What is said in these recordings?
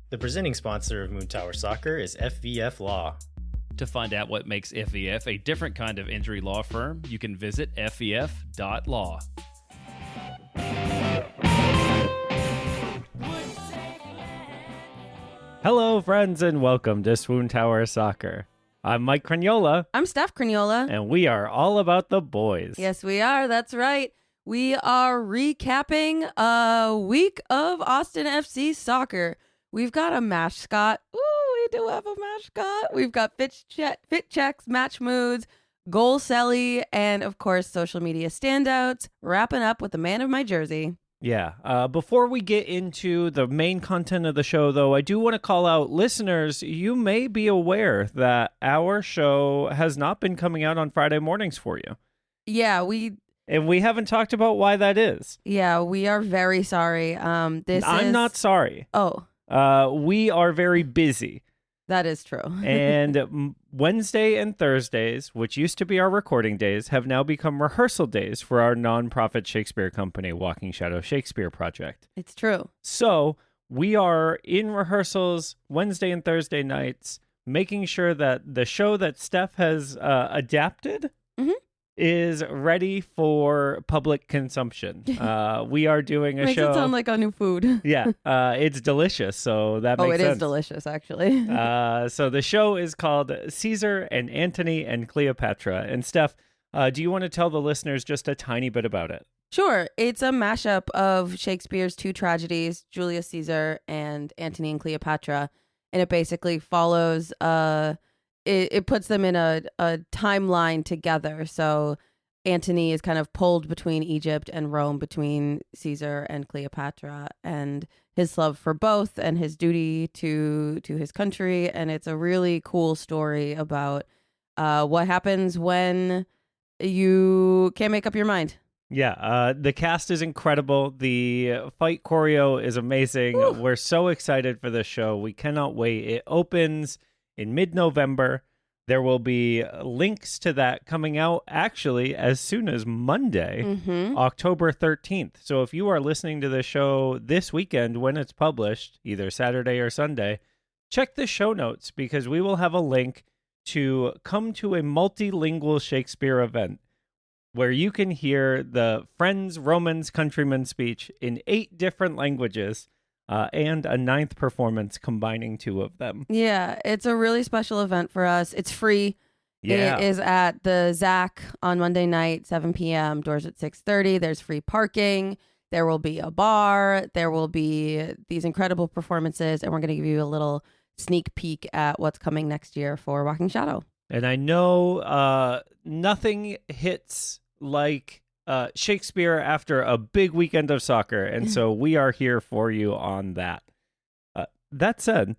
The presenting sponsor of Moontower Soccer is FVF Law. To find out what makes FVF a different kind of injury law firm, you can visit fvf.law. Hello, friends, and welcome to SWOONTOWER Soccer. I'm Mike Cragnola. I'm Steph Cragnola. And we are all about the boys. Yes, we are. That's right. We are recapping a week of Austin FC soccer. We've got a matschscot. Ooh, we do have a matschscot. We've got fit checks, match moods, goal Celly, and of course, social media standouts. Wrapping up with the man of my jersey. Yeah. Before we get into the main content of the show, though, I do want to call out listeners. You may be aware that our show has not been coming out on Friday mornings for you. Yeah, And we haven't talked about why that is. Yeah, we are very sorry. I'm not sorry. Oh. We are very busy. That is true. And Wednesday and Thursdays, which used to be our recording days, have now become rehearsal days for our nonprofit Shakespeare company, Walking Shadow Shakespeare Project. It's true. So we are in rehearsals Wednesday and Thursday nights, making sure that the show that Steph has adapted is ready for public consumption. We are doing a Makes show. Makes it sound like a new food. Yeah, it's delicious, so that makes sense. Oh, it is delicious, actually. So the show is called Caesar and Antony and Cleopatra. And Steph, do you want to tell the listeners just a tiny bit about it? Sure. It's a mashup of Shakespeare's two tragedies, Julius Caesar and Antony and Cleopatra. And it basically follows it puts them in a timeline together. So Antony is kind of pulled between Egypt and Rome, between Caesar and Cleopatra, and his love for both and his duty to his country. And it's a really cool story about what happens when you can't make up your mind. Yeah, the cast is incredible. The fight choreo is amazing. Woo. We're so excited for this show. We cannot wait. It opens in mid-November. There will be links to that coming out actually as soon as Monday, October 13th. So if you are listening to the show this weekend when it's published, either Saturday or Sunday, check the show notes because we will have a link to come to a multilingual Shakespeare event where you can hear the Friends, Romans, Countrymen speech in 8 different languages. And a 9th performance combining 2 of them. Yeah, it's a really special event for us. It's free. Yeah. It is at the ZAC on Monday night, 7 p.m. Doors at 6:30. There's free parking. There will be a bar. There will be these incredible performances. And we're going to give you a little sneak peek at what's coming next year for Walking Shadow. And I know nothing hits like Shakespeare after a big weekend of soccer, and so we are here for you on that. That said,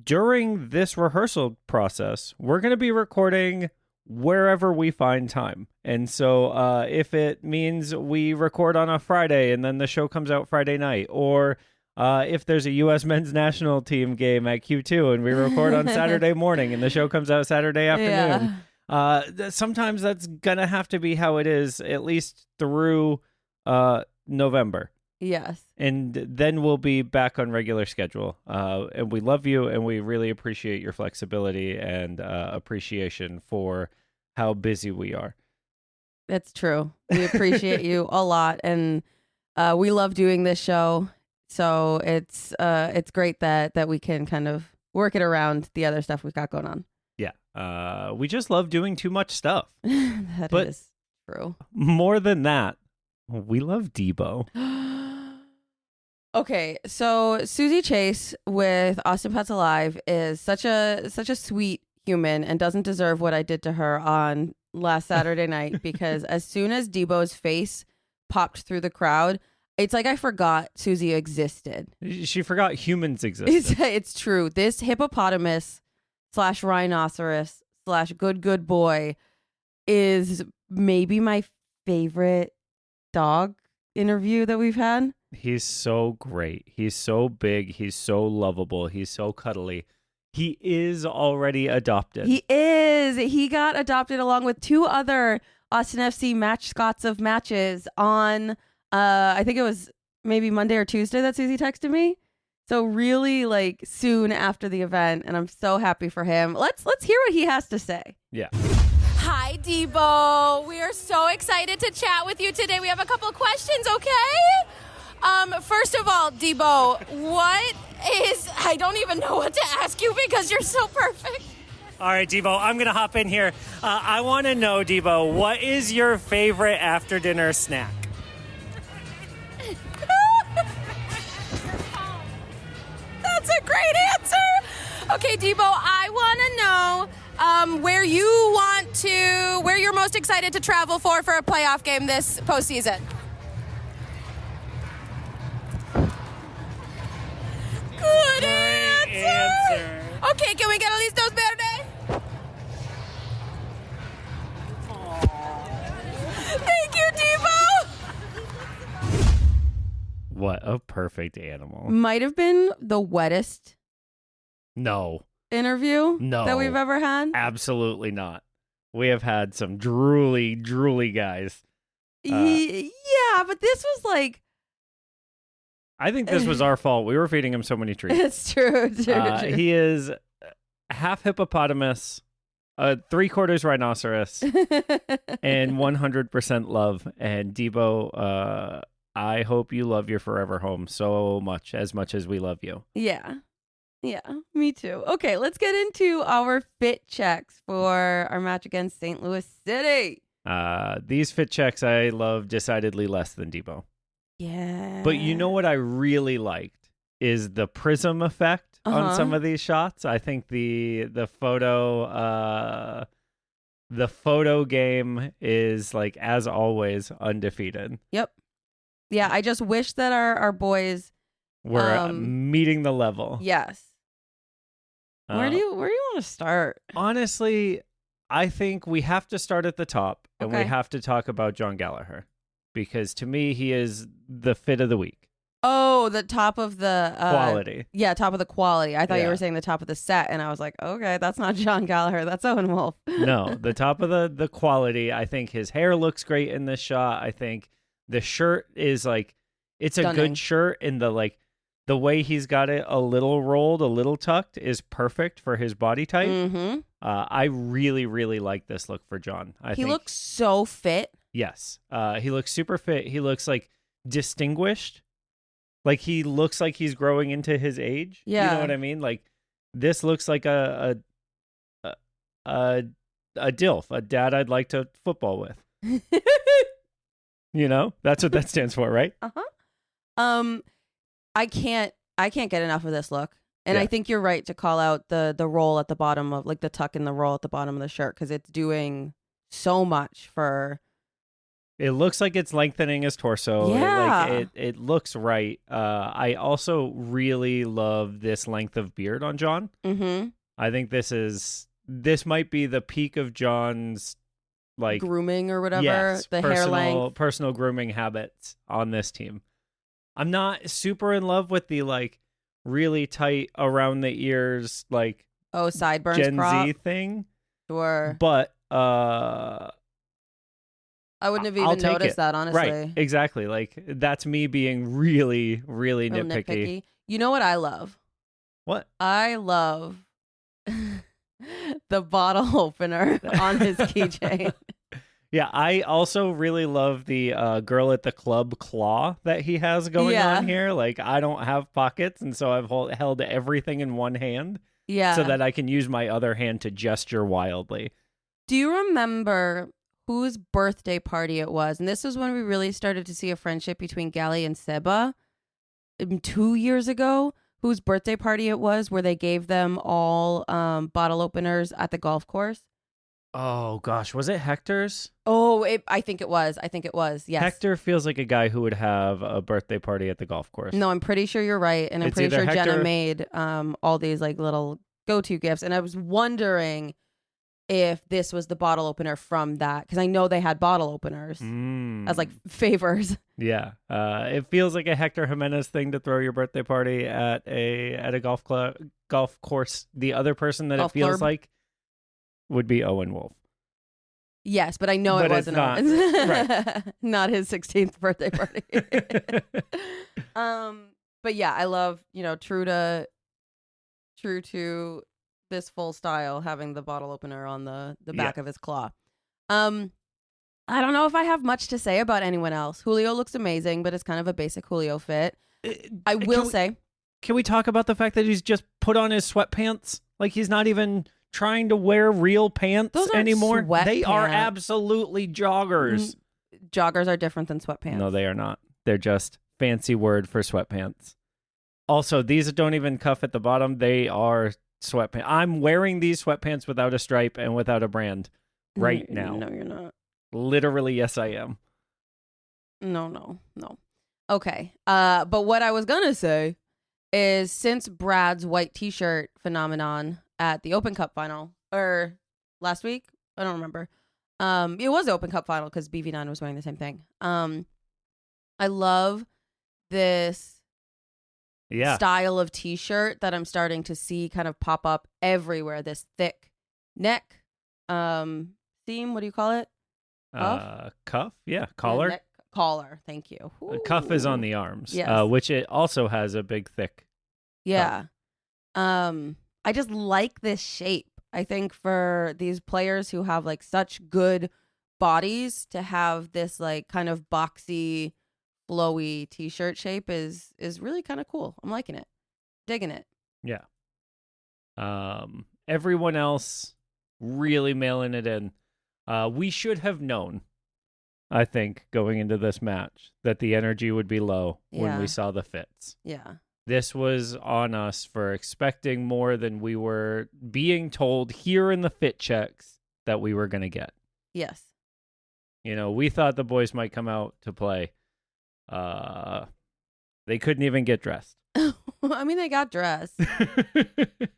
during this rehearsal process, we're going to be recording wherever we find time. And so if it means we record on a Friday and then the show comes out Friday night, or if there's a U.S. men's national team game at Q2 and we record on Saturday morning and the show comes out Saturday afternoon, Yeah. Sometimes that's gonna have to be how it is, at least through November. Yes. And then we'll be back on regular schedule. And we love you, and we really appreciate your flexibility and appreciation for how busy we are. That's true. We appreciate you a lot, and we love doing this show. So it's great that we can kind of work it around the other stuff we've got going on. Yeah. We just love doing too much stuff. That is true. More than that, we love Deebo. Okay, so Susie Chase with Austin Pets Alive is such a sweet human and doesn't deserve what I did to her on last Saturday night, because as soon as Deebo's face popped through the crowd, it's like I forgot Susie existed. She forgot humans existed. It's true. This hippopotamus / rhinoceros / good boy is maybe my favorite dog interview that we've had. He's so great. He's so big. He's so lovable. He's so cuddly. He is already adopted. He is. He got adopted along with 2 other Austin FC matschscots of matches on, I think it was maybe Monday or Tuesday that Susie texted me. So really like soon after the event, and I'm so happy for him. Let's hear what he has to say. Yeah. Hi, Deebo. We are so excited to chat with you today. We have a couple of questions, okay? First of all, Deebo, I don't even know what to ask you because you're so perfect. All right, Deebo, I'm going to hop in here. I want to know, Deebo, what is your favorite after-dinner snack? That's a great answer. Okay, Deebo, I want to know where you're most excited to travel for a playoff game this postseason. Good answer. Okay, can we get Listos Verde? Thank you, Deebo. What a perfect animal. Might have been the wettest No, interview No. that we've ever had. absolutely not. We have had some drooly guys. Yeah, but this was like I think this was our fault. We were feeding him so many treats. it's true. True. He is half hippopotamus, 3/4 rhinoceros, and 100% love. And Deebo, I hope you love your forever home so much as we love you. Yeah, me too. Okay, let's get into our fit checks for our match against St. Louis City. These fit checks I love decidedly less than Deebo. Yeah. But you know what I really liked is the prism effect on some of these shots. I think the photo game is, like, as always, undefeated. Yep. Yeah, I just wish that our boys We're meeting the level. Yes. Where do you want to start? Honestly, I think we have to start at the top, and we Okay. have to talk about John Gallagher, because to me he is the fit of the week. Oh, the top of the Quality. Yeah, top of the quality. I thought you Yeah. were saying the top of the set, and I was like, okay, that's not John Gallagher. That's Owen Wolf. No, the top of the quality. I think his hair looks great in this shot. I think the shirt is like, it's a Stunning. good shirt, and the way he's got it a little rolled, a little tucked is perfect for his body type. Mm-hmm. I really, really like this look for John. I He think, looks so fit. yes. He looks super fit. He looks like distinguished. Like he looks like he's growing into his age. You Yeah. know what I mean? Like this looks like a DILF, a dad I'd like to football with. You know? That's what that stands for, right? I can't get enough of this look. And Yeah. I think you're right to call out the roll at the bottom of, like, the tuck in the roll at the bottom of the shirt, because it's doing so much for. It looks like it's lengthening his torso. Yeah. It looks right. I also really love this length of beard on John. Mm-hmm. I think this might be the peak of John's, like, Grooming or whatever. yes, The hair length. personal grooming habits on this team. I'm not super in love with the, like, really tight around the ears, like, Oh, sideburns Gen crop. Z thing, Sure. but I wouldn't have I'll even take noticed it. that, honestly. Right, exactly. Like, that's me being really, really Real nitpicky. You know what I love? What? I love the bottle opener on his keychain. Yeah, I also really love the girl at the club claw that he has going Yeah. on here. Like, I don't have pockets, and so I've held everything in one hand Yeah. so that I can use my other hand to gesture wildly. Do you remember whose birthday party it was? And this was when we really started to see a friendship between Gally and Seba 2 years ago. Whose birthday party it was, where they gave them all bottle openers at the golf course? Oh, gosh. Was it Hector's? Oh, I think it was. Yes. Hector feels like a guy who would have a birthday party at the golf course. No, I'm pretty sure you're right, and I'm It's pretty either sure Jenna Hector- made all these, like, little go-to gifts, and I was wondering if this was the bottle opener from that, because I know they had bottle openers as, like, favors. Yeah. It feels like a Hector Jimenez thing to throw your birthday party at a golf course. The other person that Golf it feels club. like would be Owen Wolf. Yes, but I know But it it's wasn't not. Owen's. Right. Not his 16th birthday party. But yeah, I love, true to this full style, having the bottle opener on the back of his claw. I don't know if I have much to say about anyone else. Julio looks amazing, but it's kind of a basic Julio fit. I will say. Can we talk about the fact that he's just put on his sweatpants? Like, he's not even trying to wear real pants anymore. They are absolutely joggers. Joggers are different than sweatpants. No, they are not. They're just fancy word for sweatpants. Also, these don't even cuff at the bottom. They are sweatpants. I'm wearing these sweatpants without a stripe and without a brand right now. No, you're not. Literally, yes, I am. No. Okay. But what I was going to say is, since Brad's white t-shirt phenomenon at the Open Cup final, or last week, I don't remember. It was the Open Cup final because BV9 was wearing the same thing. I love this style of t-shirt that I'm starting to see kind of pop up everywhere. This thick neck theme. What do you call it? Cuff? Yeah, collar. Collar. Thank you. A cuff is on the arms, yes. Which it also has a big, thick. Yeah. I just like this shape. I think for these players who have like such good bodies, to have this like kind of boxy, flowy t-shirt shape is really kind of cool. I'm liking it. Digging it. Yeah. Everyone else really mailing it in. We should have known, I think, going into this match, that the energy would be low when we saw the fits. Yeah. This was on us for expecting more than we were being told here in the fit checks that we were going to get. Yes. We thought the boys might come out to play. They couldn't even get dressed. I mean, they got dressed,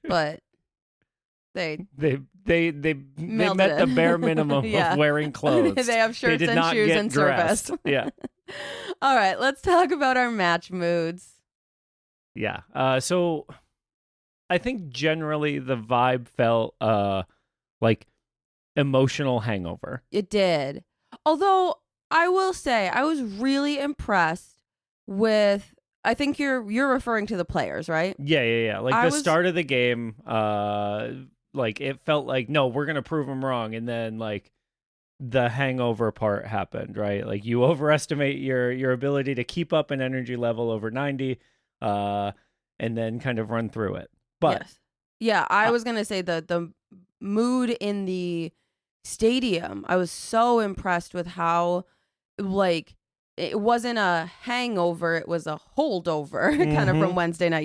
but they met the bare minimum of wearing clothes. They have shirts and shoes and dressed. service. Yeah. All right, let's talk about our match moods. Yeah. So I think generally the vibe felt like emotional hangover. It did. Although I will say I was really impressed with, I think you're referring to the players, right? Yeah. Like start of the game, like it felt like, no, we're going to prove them wrong. And then like the hangover part happened, right? Like you overestimate your ability to keep up an energy level over 90. And then kind of run through it. But yes. Yeah, I was gonna say the mood in the stadium. I was so impressed with how, like, it wasn't a hangover; it was a holdover, kind of from Wednesday night.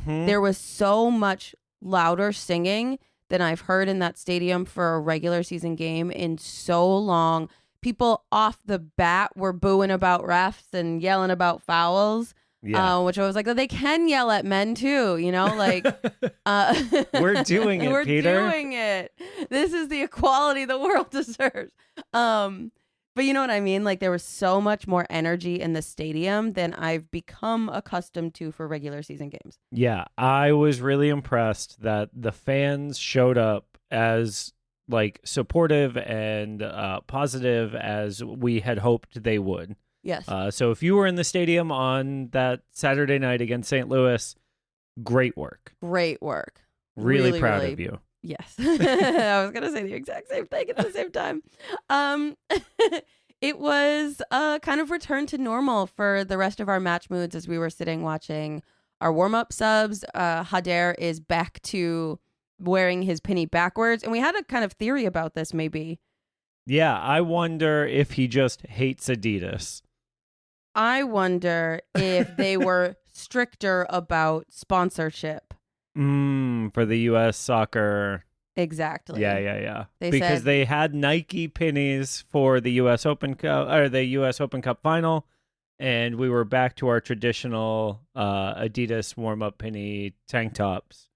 There was so much louder singing than I've heard in that stadium for a regular season game in so long. People off the bat were booing about refs and yelling about fouls. Yeah. Which I was like, they can yell at men too, like we're doing it, we're Peter. We're doing it. This is the equality the world deserves. But you know what I mean? Like, there was so much more energy in the stadium than I've become accustomed to for regular season games. Yeah, I was really impressed that the fans showed up as like supportive and positive as we had hoped they would. Yes. So if you were in the stadium on that Saturday night against St. Louis, great work. Great work. Really proud of you. Yes. I was going to say the exact same thing at the same time. It was kind of return to normal for the rest of our match moods as we were sitting watching our warm-up subs. Hader is back to wearing his penny backwards. And we had a kind of theory about this, maybe. Yeah, I wonder if he just hates Adidas. I wonder if they were stricter about sponsorship. For the U.S. soccer. Exactly. Yeah. Because they had Nike pennies for the U.S. Open Cup or the U.S. Open Cup final, and we were back to our traditional Adidas warm-up penny tank tops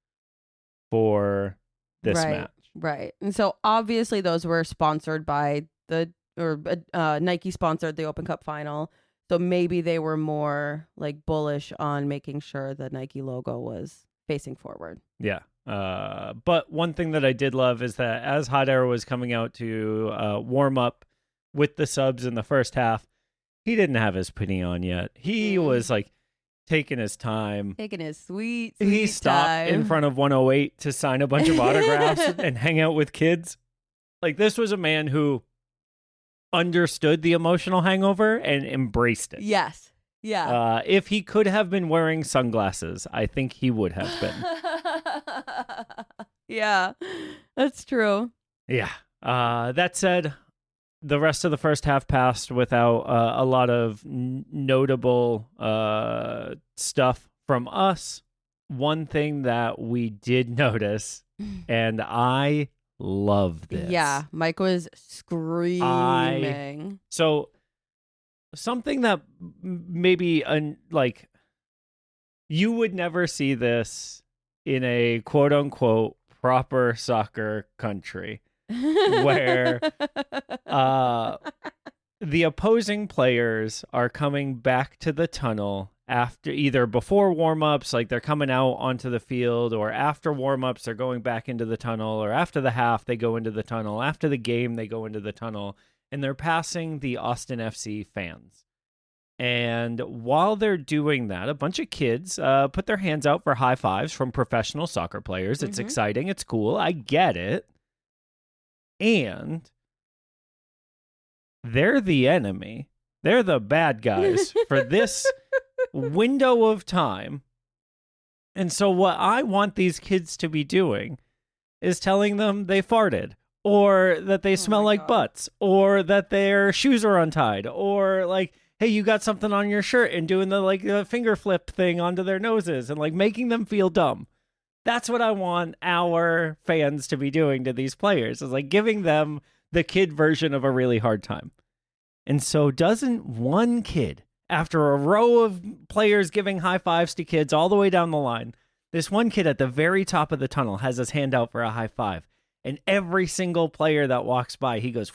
for this match. Right. And so obviously those were sponsored by Nike sponsored the Open Cup final. So maybe they were more like bullish on making sure the Nike logo was facing forward. Yeah. But one thing that I did love is that as Hader was coming out to warm up with the subs in the first half, he didn't have his penny on yet. He was like, taking his time. Taking his sweet He stopped time. in front of 108 to sign a bunch of autographs and hang out with kids. Like, this was a man who understood the emotional hangover and embraced it. Yes. Yeah. If he could have been wearing sunglasses, I think he would have been. Yeah, that's true. Yeah. That said, the rest of the first half passed without a lot of notable stuff from us. One thing that we did notice, and I love this. Yeah, Mike was screaming. So something that maybe like you would never see this in a quote unquote proper soccer country where the opposing players are coming back to the tunnel after either before warm-ups, like they're coming out onto the field, or after warm-ups they're going back into the tunnel, or after the half they go into the tunnel, after the game they go into the tunnel, and they're passing the Austin FC fans. And while they're doing that, a bunch of kids put their hands out for high fives from professional soccer players. It's exciting. It's cool. I get it. And they're the enemy. They're the bad guys for this window of time. And so what I want these kids to be doing is telling them they farted, or that they smell like butts, or that their shoes are untied, or like, hey, you got something on your shirt, and doing the finger flip thing onto their noses and like making them feel dumb. That's what I want our fans to be doing to these players, is like giving them the kid version of a really hard time. And so doesn't one kid, after a row of players giving high fives to kids all the way down the line, this one kid at the very top of the tunnel has his hand out for a high five. And every single player that walks by, he goes,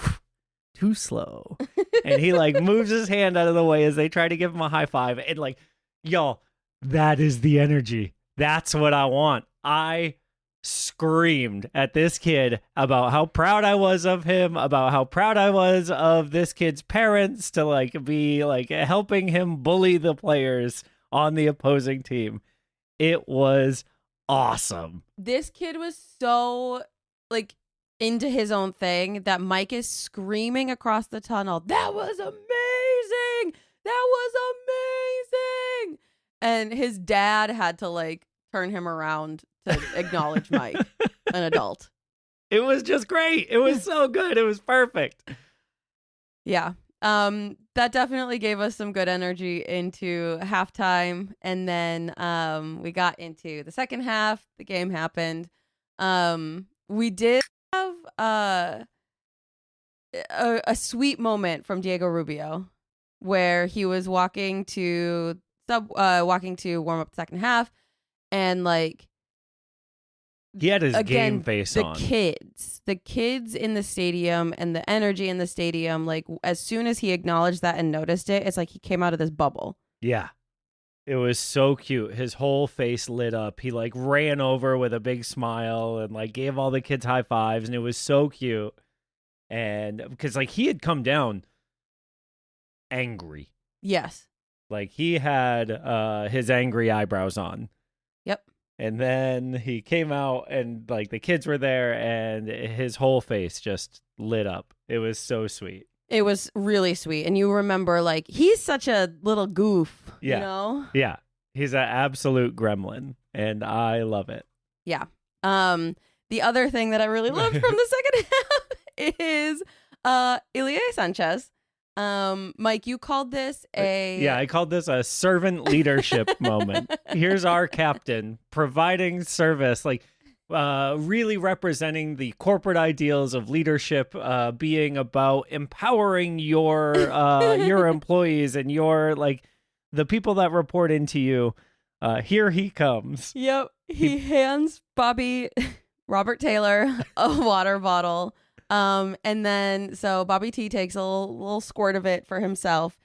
too slow. And he like moves his hand out of the way as they try to give him a high five. And like, y'all, that is the energy. That's what I want. I screamed at this kid about how proud I was of him, about how proud I was of this kid's parents to like be like helping him bully the players on the opposing team. It was awesome. This kid was so like into his own thing that Mike is screaming across the tunnel, "That was amazing! That was amazing!" And his dad had to like turn him around to acknowledge Mike, an adult. It was just great. It was so good. It was perfect. Yeah. That definitely gave us some good energy into halftime. And then we got into the second half. The game happened. We did have a sweet moment from Diego Rubio where he was walking to warm up the second half, and like he had his game face on. The kids in the stadium and the energy in the stadium, like as soon as he acknowledged that and noticed it, it's like he came out of this bubble. Yeah. It was so cute. His whole face lit up. He like ran over with a big smile and like gave all the kids high fives, and it was so cute. And because like he had come down angry. Yes. Like he had his angry eyebrows on. Yep. And then he came out and like the kids were there and his whole face just lit up. It was so sweet. It was really sweet. And you remember like he's such a little goof, you know? Yeah. He's an absolute gremlin and I love it. Yeah. The other thing that I really loved from the second half is Ilie Sanchez. Mike, you called this I called this a servant leadership moment. Here's our captain providing service, like really representing the corporate ideals of leadership, being about empowering your employees and your like the people that report into you. Here he comes. Yep. He hands Robert Taylor a water bottle. And then so Bobby T takes a little squirt of it for himself,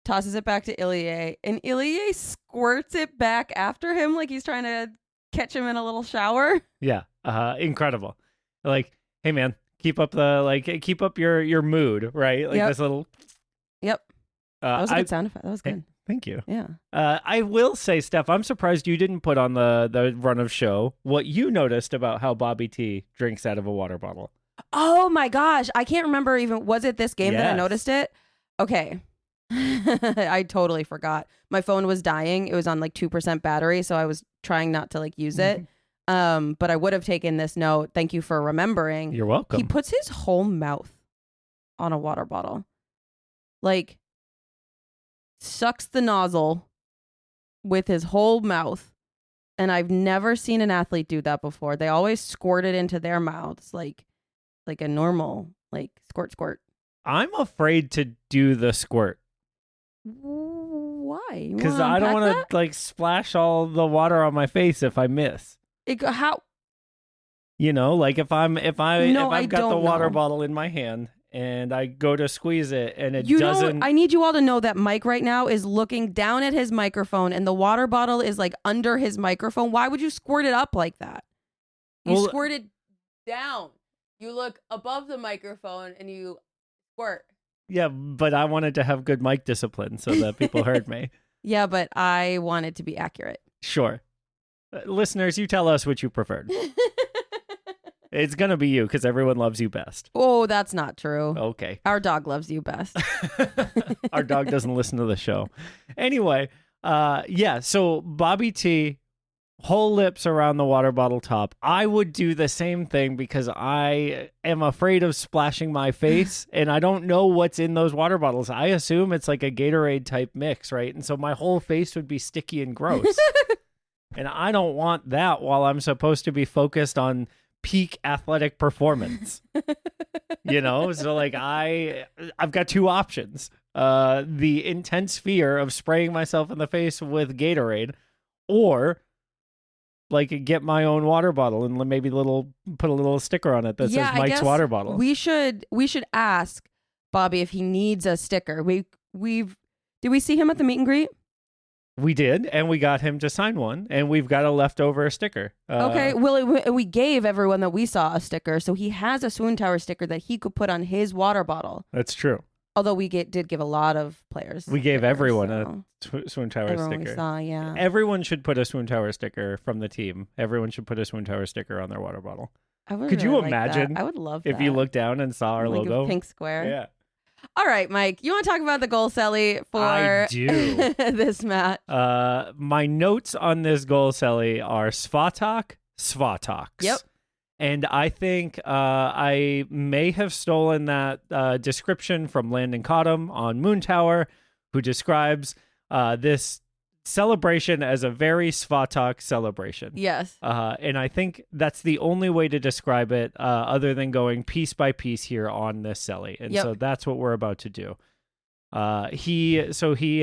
tosses it back to Ilie, and Ilie squirts it back after him like he's trying to catch him in a little shower. Yeah. Incredible. Like, hey man, keep up your mood, right? Like this little. Yep. That was a good sound effect. That was good. Thank you. Yeah. I will say, Steph, I'm surprised you didn't put on the run of show what you noticed about how Bobby T drinks out of a water bottle. Oh my gosh. I can't remember even, was it this game that I Yes. noticed it? Okay. I totally forgot. My phone was dying. It was on like 2% battery, so I was trying not to like use it. But I would have taken this note. Thank you for remembering. You're welcome. He puts his whole mouth on a water bottle. Like, sucks the nozzle with his whole mouth. And I've never seen an athlete do that before. They always squirt it into their mouths like a normal, like, squirt. I'm afraid to do the squirt Why? because I don't want to like splash all the water on my face if I miss. How? You know, like if I've got the don't water know. bottle in my hand and I go to squeeze it and it You doesn't. know, I need you all to know that Mike right now is looking down at his microphone and the water bottle is like under his microphone. Why would you squirt it up like that? You Well- squirt it down. You look above the microphone and you squirt. Yeah, but I wanted to have good mic discipline so that people heard me. Yeah, but I want it to be accurate. Sure. Listeners, you tell us what you preferred. It's going to be you because everyone loves you best. Oh, that's not true. Okay. Our dog loves you best. Our dog doesn't listen to the show. Anyway, yeah, so Bobby T, whole lips around the water bottle top. I would do the same thing because I am afraid of splashing my face and I don't know what's in those water bottles. I assume it's like a Gatorade type mix, right? And so my whole face would be sticky and gross. And I don't want that while I'm supposed to be focused on peak athletic performance. You know, so like I've got two options. The intense fear of spraying myself in the face with Gatorade, or like get my own water bottle and maybe put a little sticker on it that says I Mike's guess water bottle. We should ask Bobby if he needs a sticker. Did we see him at the meet and greet? We did, and we got him to sign one, and we've got a leftover sticker. Okay, well, we gave everyone that we saw a sticker, so he has a SWOONTOWER sticker that he could put on his water bottle. That's true. Although we did give a lot of players. We gave stickers, everyone so a SWOONTOWER everyone sticker. we saw, yeah. Everyone should put a SWOONTOWER sticker from the team. Everyone should put a SWOONTOWER sticker on their water bottle. I would Could you really like that. imagine I would love if that. you looked down and saw our Like a logo? pink square. Yeah. All right, Mike, you want to talk about the goal, Celly, for I do. this match? My notes on this goal, Celly, are Svatoks. Yep. And I think I may have stolen that description from Landon Cottam on Moontower, who describes this celebration as a very Svatok celebration. Yes. And I think that's the only way to describe it other than going piece by piece here on this Celly. And Yep. so that's what we're about to do. He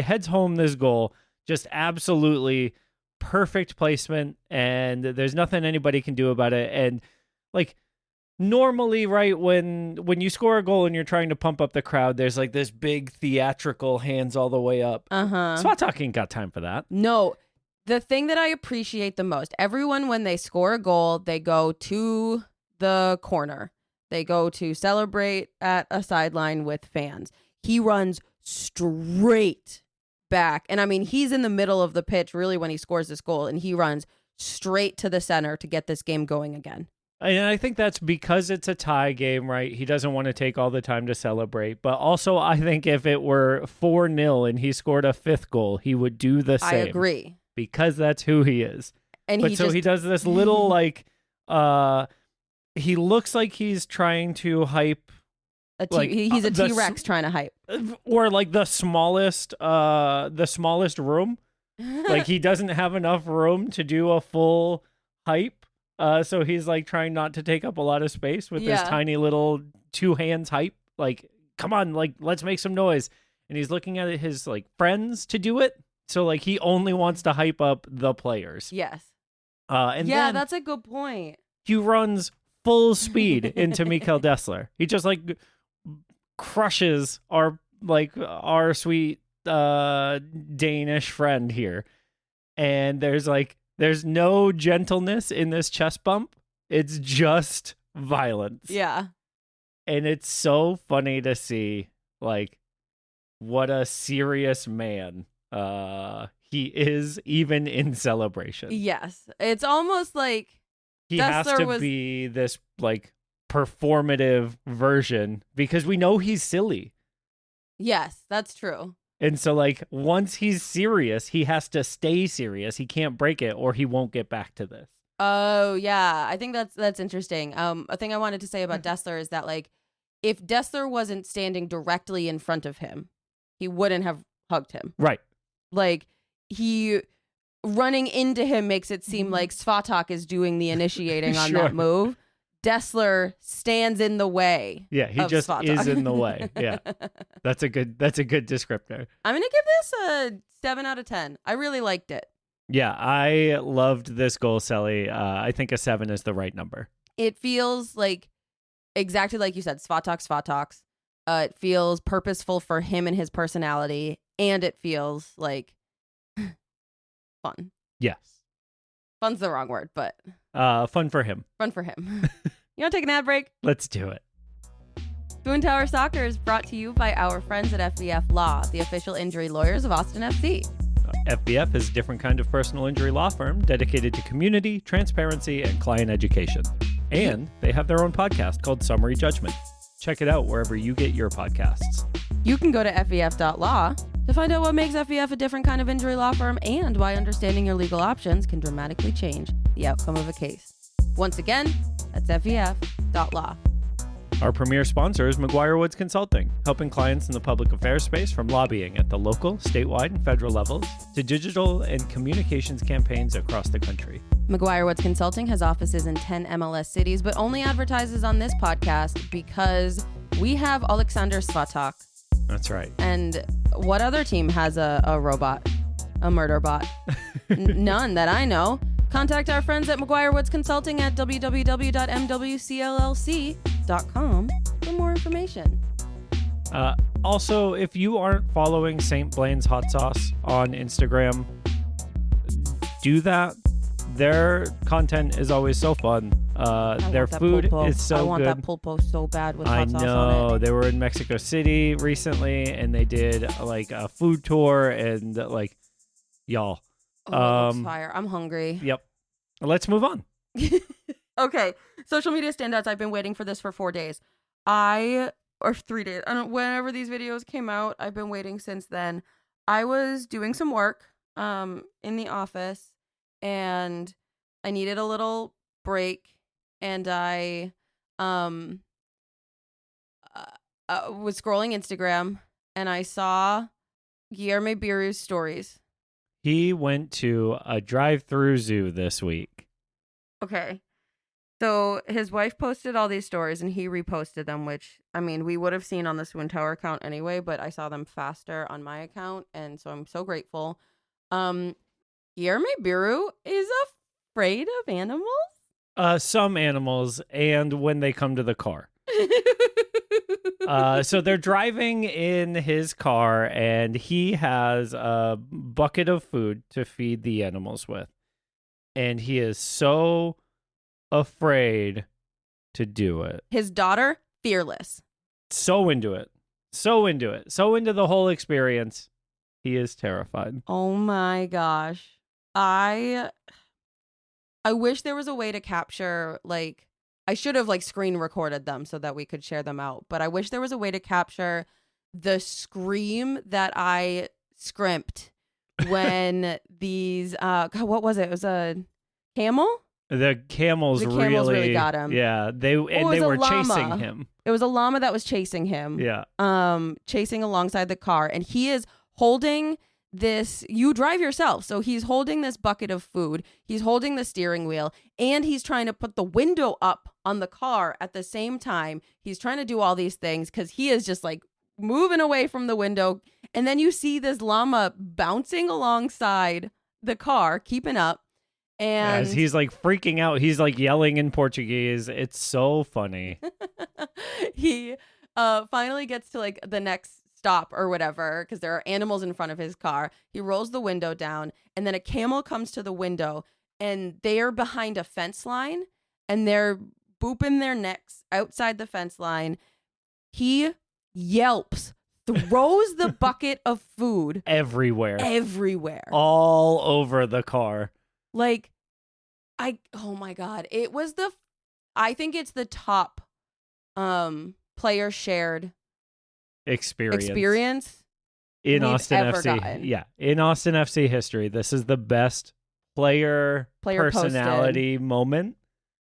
heads home this goal, just absolutely perfect placement, and there's nothing anybody can do about it. And like normally, right, when you score a goal and you're trying to pump up the crowd, there's like this big theatrical hands all the way up. Svatok ain't got time for that. No, the thing that I appreciate the most, everyone, when they score a goal, they go to the corner. They go to celebrate at a sideline with fans. He runs straight back. And I mean, he's in the middle of the pitch really when he scores this goal, and he runs straight to the center to get this game going again. And I think that's because it's a tie game, right? He doesn't want to take all the time to celebrate. But also, I think if it were 4-0 and he scored a fifth goal, he would do the same. I agree. Because that's who he is. And But he does this little, like, he looks like he's trying to hype. He's a T-Rex trying to hype. Or like the smallest room. Like he doesn't have enough room to do a full hype. So he's like trying not to take up a lot of space with this tiny little two hands hype. Like, come on, like let's make some noise. And he's looking at his like friends to do it. So like he only wants to hype up the players. Yes. And then that's a good point. he runs full speed into Mikael Dessler. He just like crushes our sweet Danish friend here. And there's no gentleness in this chest bump. It's just violence. Yeah. And it's so funny to see like what a serious man he is even in celebration. Yes. It's almost like He has Dessler to was- be this like performative version because we know he's silly. yes, that's true. And so like once he's serious, he has to stay serious. He can't break it or he won't get back to this. Oh yeah, I think that's interesting. A thing I wanted to say about Dessler is that like if Dessler wasn't standing directly in front of him, he wouldn't have hugged him. Right. Like he running into him makes it seem like Svatok is doing the initiating on Sure. that move. Dessler stands in the way. Yeah, he of just Svatok. is in the way. Yeah. That's a good descriptor. I'm gonna give this a 7 out of 10. I really liked it. Yeah, I loved this goal, Celly. I think a 7 is the right number. It feels like exactly like you said, Svatoks. It feels purposeful for him and his personality, and it feels like fun. Yes. Fun's the wrong word, but Fun for him. fun for him. You want to take an ad break? Let's do it. SWOONTOWER Soccer is brought to you by our friends at FVF Law, the official injury lawyers of Austin FC. FBF is a different kind of personal injury law firm dedicated to community, transparency, and client education. And they have their own podcast called Summary Judgment. Check it out wherever you get your podcasts. You can go to FVF.law to find out what makes FVF a different kind of injury law firm and why understanding your legal options can dramatically change the outcome of a case. Once again, that's FVF.law. Our premier sponsor is McGuire Woods Consulting, helping clients in the public affairs space from lobbying at the local, statewide, and federal levels to digital and communications campaigns across the country. McGuire Woods Consulting has offices in 10 MLS cities, but only advertises on this podcast because we have Alexander Svatok. That's right. And what other team has a robot? A murder bot? None that I know. Contact our friends at McGuire Woods Consulting at www.mwcllc.com for more information. Also, if you aren't following St. Blaine's Hot Sauce on Instagram, do that. Their content is always so fun. Their food is so good. I want that pulpo so bad with I hot sauce on know. it. They were in Mexico City recently, and they did like a food tour, and like, y'all. Oh, it looks fire. I'm hungry. Yep. Let's move on. Okay. Social media standouts. I've been waiting for this for 4 days. Or 3 days. I don't. Whenever these videos came out, I've been waiting since then. I was doing some work in the office, and I needed a little break, and I was scrolling Instagram, and I saw Guillermo Biru's stories. He went to a drive-through zoo this week. Okay. So his wife posted all these stories and he reposted them, which, I mean, we would have seen on the SWOONTOWER account anyway, but I saw them faster on my account. And so I'm so grateful. Guillermo Biru is afraid of animals? Some animals, and when they come to the car. So they're driving in his car, and he has a bucket of food to feed the animals with. And he is so afraid to do it. His daughter, fearless. So into it. So into it. So into the whole experience. He is terrified. Oh my gosh. I wish there was a way to capture, like, I should have like screen recorded them so that we could share them out. But I wish there was a way to capture the scream that I scrimped when these God, what was it? It was a camel? The camels really got him. Yeah, they were chasing him. It was a llama that was chasing him. Yeah. Chasing alongside the car, and he is holding this. You drive yourself, so he's holding this bucket of food. He's holding the steering wheel, and he's trying to put the window up on the car at the same time. He's trying to do all these things because he is just like moving away from the window, and then you see this llama bouncing alongside the car, keeping up. And as he's like freaking out, he's like yelling in Portuguese. It's so funny. He finally gets to like the next stop or whatever because there are animals in front of his car. He rolls the window down, and then a camel comes to the window, and they are behind a fence line, and they're booping their necks outside the fence line. He yelps throws the bucket of food everywhere. All over the car. Like, oh my God. It was I think it's the top player shared experience in we've Austin ever FC. gotten. Yeah, in Austin FC history, this is the best player personality moment.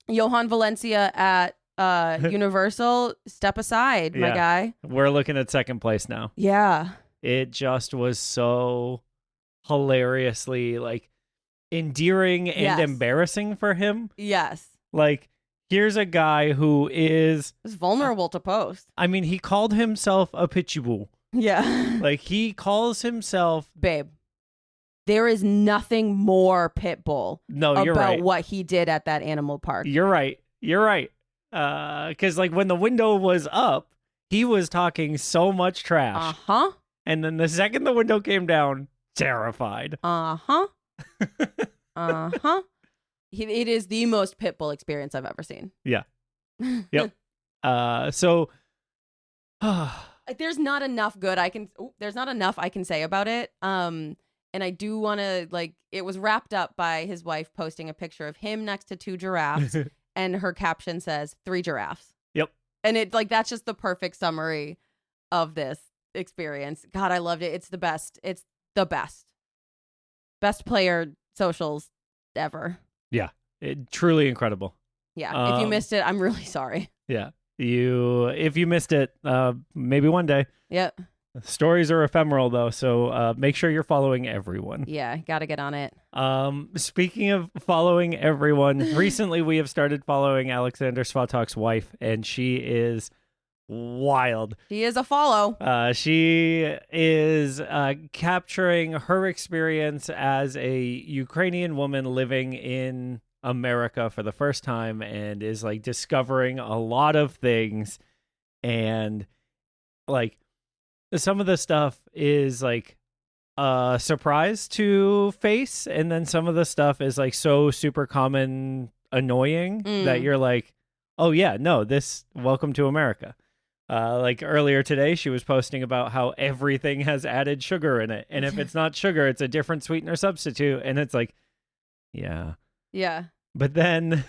Johan Valencia at Universal, step aside, my guy. We're looking at second place now. Yeah. It just was so hilariously like endearing and embarrassing for him. Yes. Like, here's a guy who is vulnerable to post. I mean, he called himself a pitbull. Yeah. Like, he calls himself... Babe, there is nothing more pitbull about what he did at that animal park. You're right. Because, like, when the window was up, he was talking so much trash. Uh-huh. And then the second the window came down, terrified. Uh-huh. Uh-huh. It is the most pitbull experience I've ever seen. Yeah. Yep. So... there's not enough I can say about it. And I do want to, like, it was wrapped up by his wife posting a picture of him next to 2 giraffes and her caption says 3 giraffes. Yep. And it, like, that's just the perfect summary of this experience. God, I loved it. It's the best. It's the best. Best player socials ever. Yeah. Truly incredible. Yeah. If you missed it, I'm really sorry. Yeah. If you missed it, maybe one day. Yep. Stories are ephemeral though, so make sure you're following everyone. Yeah, gotta get on it. Speaking of following everyone, recently we have started following Alexander Svatok's wife, and she is wild. She is a follow. She is capturing her experience as a Ukrainian woman living in America for the first time, and is like discovering a lot of things, and like some of the stuff is like a surprise to face, and then some of the stuff is like so super common annoying that you're like, oh yeah, no, this welcome to America. Like earlier today she was posting about how everything has added sugar in it, and if it's not sugar it's a different sweetener substitute, and it's like, yeah. But then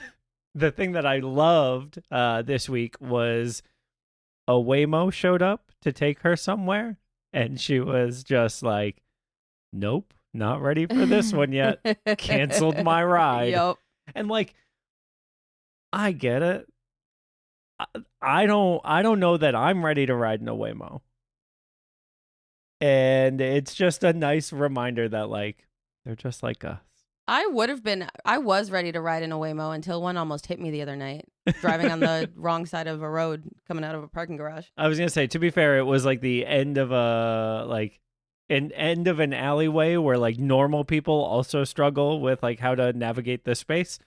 the thing that I loved this week was a Waymo showed up to take her somewhere, and she was just like, nope, not ready for this one yet. Canceled my ride. Yep. And like, I get it. I don't know that I'm ready to ride in a Waymo. And it's just a nice reminder that like they're just like us. I was ready to ride in a Waymo until one almost hit me the other night, driving on the wrong side of a road coming out of a parking garage. I was going to say, to be fair, it was like the end of an alleyway where like normal people also struggle with like how to navigate this space.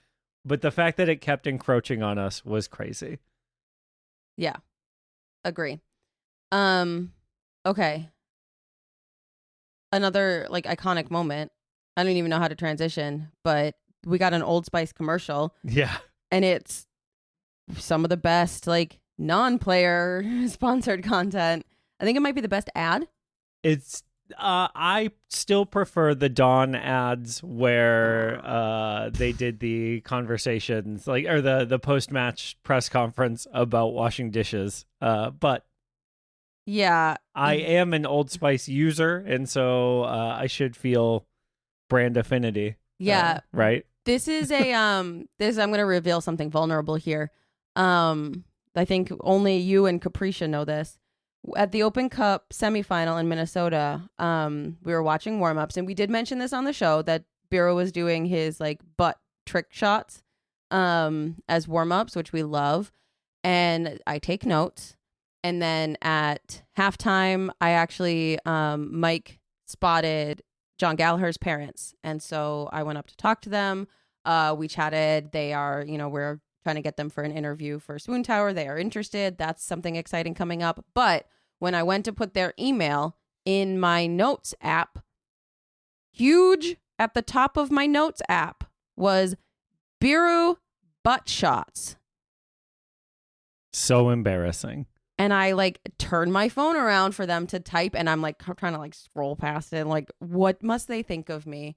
But the fact that it kept encroaching on us was crazy. Yeah. Agree. Okay. Another like iconic moment. I don't even know how to transition, but we got an Old Spice commercial. Yeah. And it's some of the best like non-player sponsored content. I think it might be the best ad. It's I still prefer the Dawn ads where they did the conversations like or the post-match press conference about washing dishes. But yeah, I am an Old Spice user, and so I should feel brand affinity. Yeah. Right. This is a I'm going to reveal something vulnerable here. I think only you and Capricia know this. At the Open Cup semifinal in Minnesota, we were watching warm-ups, and we did mention this on the show that Biro was doing his like butt trick shots as warm-ups, which we love. And I take notes. And then at halftime, I actually Mike spotted John Gallagher's parents. And so I went up to talk to them. We chatted. They are, we're trying to get them for an interview for SWOONTOWER. They are interested. That's something exciting coming up. But when I went to put their email in my notes app, huge at the top of my notes app was Biru butt shots. So embarrassing. And I like turn my phone around for them to type, and I'm like trying to like scroll past it and like, what must they think of me?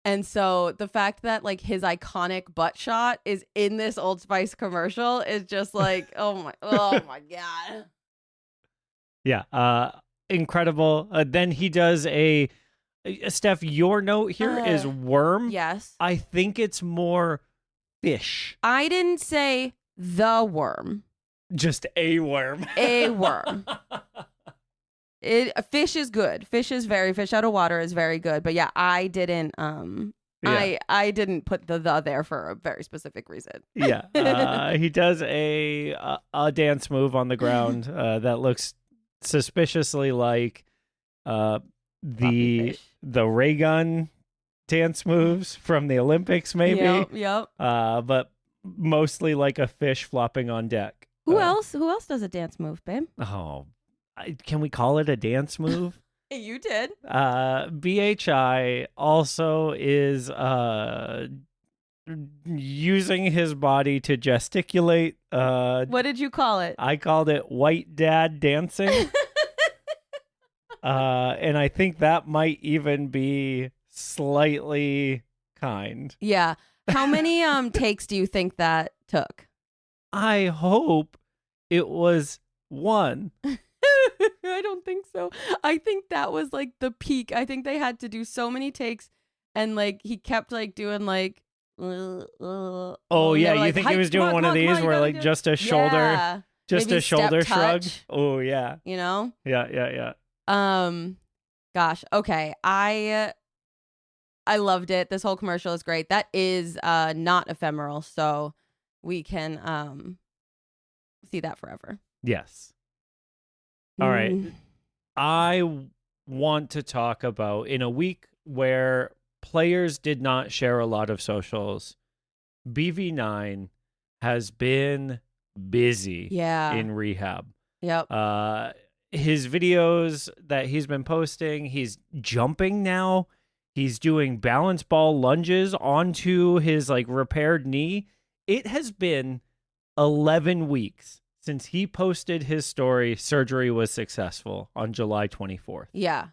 And so the fact that like his iconic butt shot is in this Old Spice commercial is just like, oh my God. Yeah. Incredible. Then he does Steph, your note here is worm. Yes. I think it's more fish. I didn't say the worm. Just a worm. A worm. Fish is good. Fish out of water is very good. But yeah, I didn't I didn't put the there for a very specific reason. Yeah. He does a dance move on the ground that looks suspiciously like the ray gun dance moves from the Olympics, maybe. Yep. But mostly like a fish flopping on deck. Who else does a dance move, babe? Oh, can we call it a dance move? You did. BHI also is using his body to gesticulate. What did you call it? I called it white dad dancing. And I think that might even be slightly kind. Yeah. How many takes do you think that took? I hope it was one. I don't think so. I think that was like the peak. I think they had to do so many takes, and like he kept like doing like. Oh yeah, you like, think he was doing one of these where like just a shoulder, just a shoulder shrug? Oh yeah. You know? Yeah. Gosh. Okay. I loved it. This whole commercial is great. That is not ephemeral, so we can see that forever. Yes. All right. I want to talk about, in a week where players did not share a lot of socials, BV9 has been busy in rehab. Yep. His videos that he's been posting, he's jumping now. He's doing balance ball lunges onto his like repaired knee. It has been 11 weeks since he posted his story, surgery was successful, on July 24th. Yeah.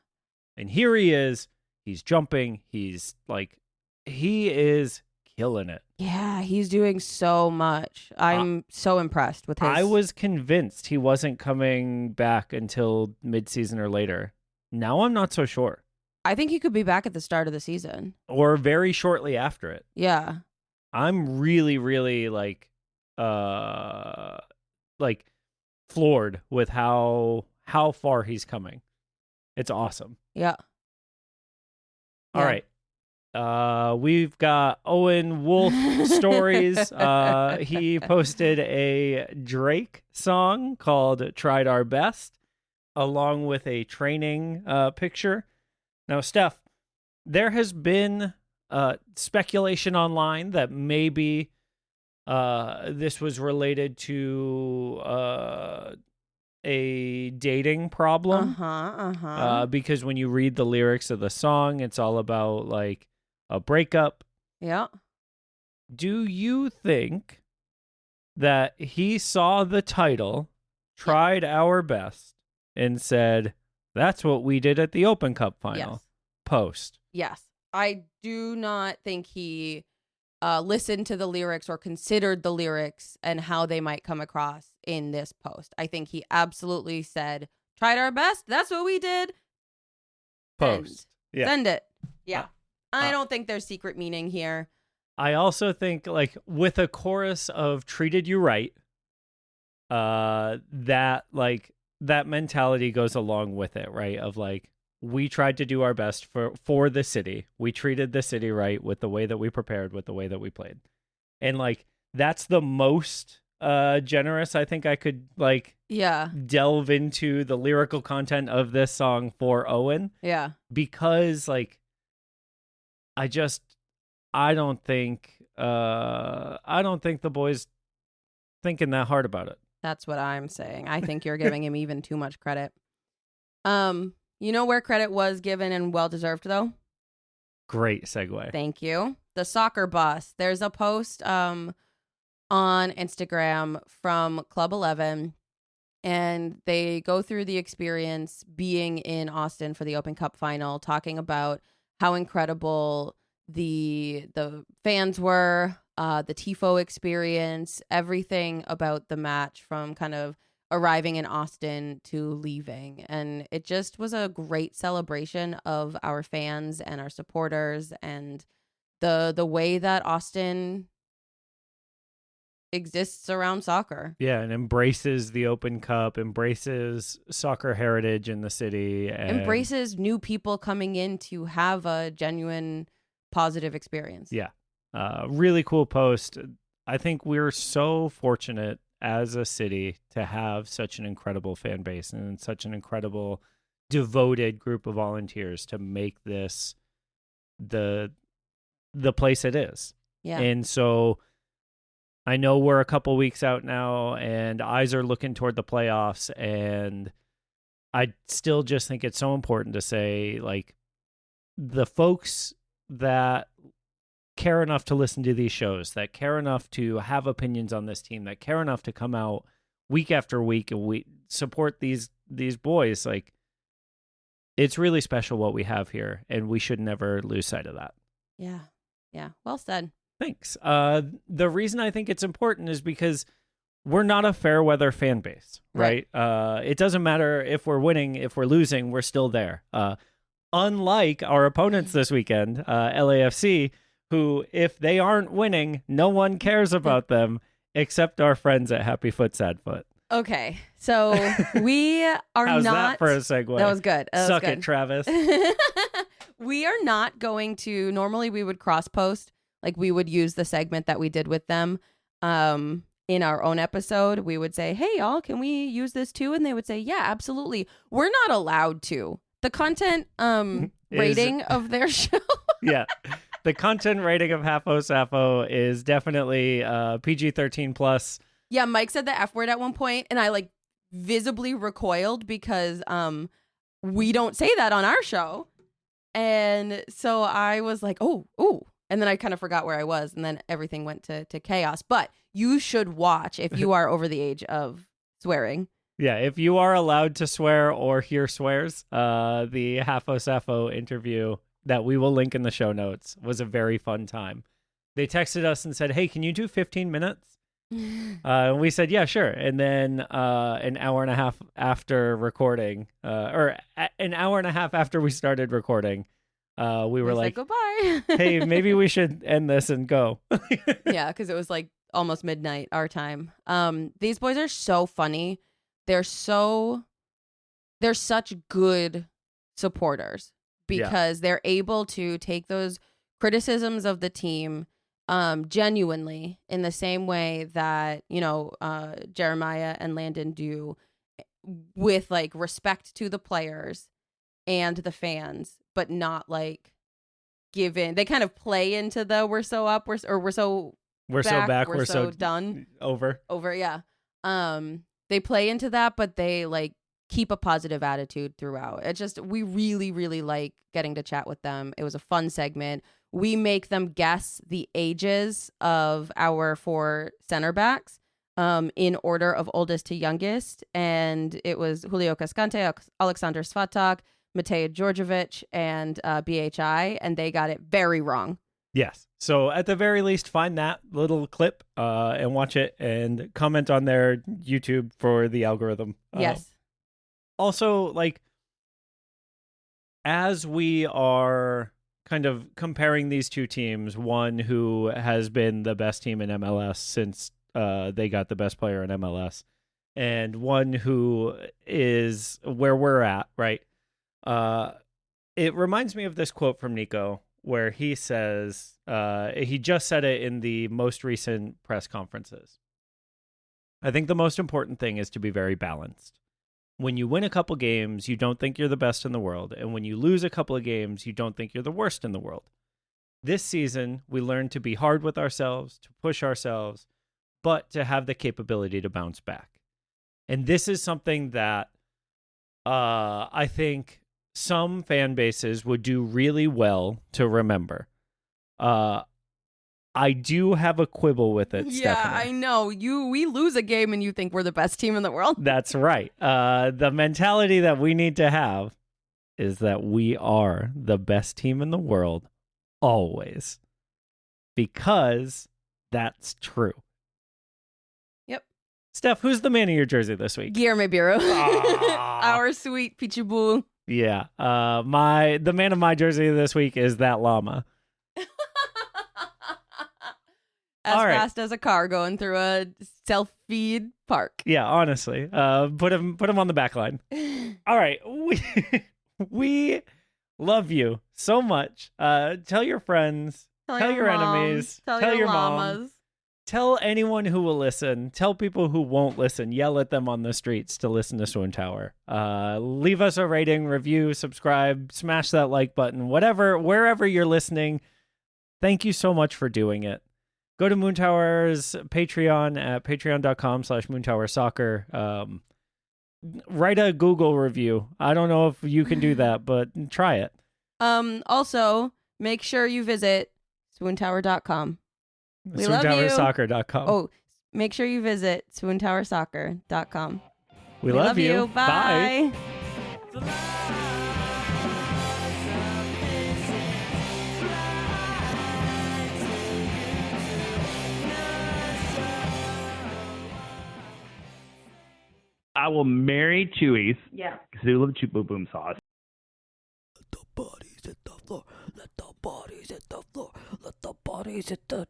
And here he is. He's jumping. He's like, he is killing it. Yeah, he's doing so much. I'm so impressed with his. I was convinced he wasn't coming back until midseason or later. Now I'm not so sure. I think he could be back at the start of the season. Or very shortly after it. Yeah. I'm really, really like floored with how far he's coming. It's awesome. Yeah. All right. We've got Owen Wolf stories. He posted a Drake song called Tried Our Best, along with a training picture. Now, Steph, there has been speculation online that maybe this was related to a dating problem. Because when you read the lyrics of the song, it's all about like a breakup. Yeah. Do you think that he saw the title, Tried Our Best, and said, that's what we did at the Open Cup final? Yes. Post. Yes. I do not think he listened to the lyrics or considered the lyrics and how they might come across in this post. I think he absolutely said, tried our best. That's what we did. Post. Yeah. Send it. Yeah. I don't think there's secret meaning here. I also think like with a chorus of treated you right, that mentality goes along with it, right? Of like, we tried to do our best for the city. We treated the city right with the way that we prepared, with the way that we played. And like, that's the most generous I think I could like delve into the lyrical content of this song for Owen. Yeah. Because like, I don't think the boy's thinking that hard about it. That's what I'm saying. I think you're giving him even too much credit. You know where credit was given and well-deserved, though? Great segue. Thank you. The soccer bus. There's a post on Instagram from Club 11, And they go through the experience being in Austin for the Open Cup final, talking about how incredible the fans were, the TIFO experience, everything about the match from kind of arriving in Austin to leaving. And it just was a great celebration of our fans and our supporters and the way that Austin exists around soccer. Yeah, and embraces the Open Cup, embraces soccer heritage in the city, and embraces new people coming in to have a genuine positive experience. Yeah. Really cool post. I think we're so fortunate as a city to have such an incredible fan base and such an incredible devoted group of volunteers to make this the place it is. Yeah. And so I know we're a couple weeks out now and eyes are looking toward the playoffs, and I still just think it's so important to say, like, the folks that care enough to listen to these shows, that care enough to have opinions on this team, that care enough to come out week after week and we support these boys, like, it's really special what we have here, and we should never lose sight of that. Yeah. Yeah. Well said. Thanks. The reason I think it's important is because we're not a fair weather fan base, right? It doesn't matter if we're winning, if we're losing, we're still there. Unlike our opponents this weekend, LAFC, who, if they aren't winning, no one cares about them except our friends at Happy Foot, Sad Foot. Okay. So we are How's not. that for a segue? That was good. Suck it, Travis. We are not going to. Normally, we would cross post. Like, we would use the segment that we did with them in our own episode. We would say, hey, y'all, can we use this too? And they would say, yeah, absolutely. We're not allowed to. The content rating of their show. Yeah. The content rating of Halfo Sappho is definitely PG-13 plus. Yeah, Mike said the F word at one point, and I, like, visibly recoiled because we don't say that on our show. And so I was like, oh. And then I kind of forgot where I was, and then everything went to chaos. But you should watch if you are over the age of swearing. Yeah, if you are allowed to swear or hear swears, the Halfo Sappho interview that we will link in the show notes was a very fun time. They texted us and said, hey, can you do 15 minutes? And we said, yeah, sure. And then an hour and a half after recording, or an hour and a half after we started recording, we were like, goodbye. hey, maybe we should end this and go. Yeah, because it was like almost midnight our time. These boys are so funny. They're such good supporters because they're able to take those criticisms of the team genuinely in the same way that, Jeremiah and Landon do, with, like, respect to the players and the fans, but not, like, give in. They kind of play into the we're so up, we're so back, we're so done. Over, yeah. They play into that, but they, like, keep a positive attitude throughout. We really, really like getting to chat with them. It was a fun segment. We make them guess the ages of our 4 center backs in order of oldest to youngest. And it was Julio Cascante, Alexander Svatok, Matej Djordjevic, and BHI, and they got it very wrong. Yes. So at the very least, find that little clip and watch it and comment on their YouTube for the algorithm. Yes. Also, like, as we are kind of comparing these two teams, one who has been the best team in MLS since they got the best player in MLS, and one who is where we're at, right? It reminds me of this quote from Nico, where he says, he just said it in the most recent press conferences. I think the most important thing is to be very balanced. When you win a couple games, you don't think you're the best in the world. And when you lose a couple of games, you don't think you're the worst in the world. This season, we learned to be hard with ourselves, to push ourselves, but to have the capability to bounce back. And this is something that I think some fan bases would do really well to remember. I do have a quibble with it, Yeah, Stephanie. I know. We lose a game and you think we're the best team in the world. That's right. The mentality that we need to have is that we are the best team in the world always. Because that's true. Yep. Steph, who's the man of your jersey this week? Guillermo Biro. Ah. Our sweet Pichibu. Yeah. The man of my jersey this week is that llama. As All right. fast as a car going through a self-feed park. Yeah, honestly. Put him on the back line. All right. We love you so much. Tell your friends. Tell your mom, enemies. Tell your llamas. mom. Tell anyone who will listen. Tell people who won't listen. Yell at them on the streets to listen to Swoon Tower. Leave us a rating, review, subscribe, smash that like button, wherever you're listening. Thank you so much for doing it. Go to Moontower's Patreon at patreon.com/moontowersoccer. Write a Google review. I don't know if you can do that, but try it. Also, make sure you visit swoontower.com. We love you. SwoonTowerSoccer.com. Oh, make sure you visit swoontowersoccer.com. We love you. Bye. I will marry Chewies. Yeah. Because they love chew boom boom sauce. Let the bodies hit the floor. Let the bodies hit the floor. Let the bodies hit the floor.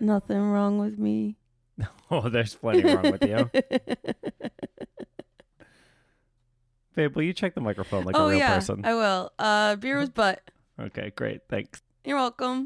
Nothing wrong with me. Oh, there's plenty wrong with you. Babe, will you check the microphone like a real person? I will. Beer was butt. Okay, great. Thanks. You're welcome.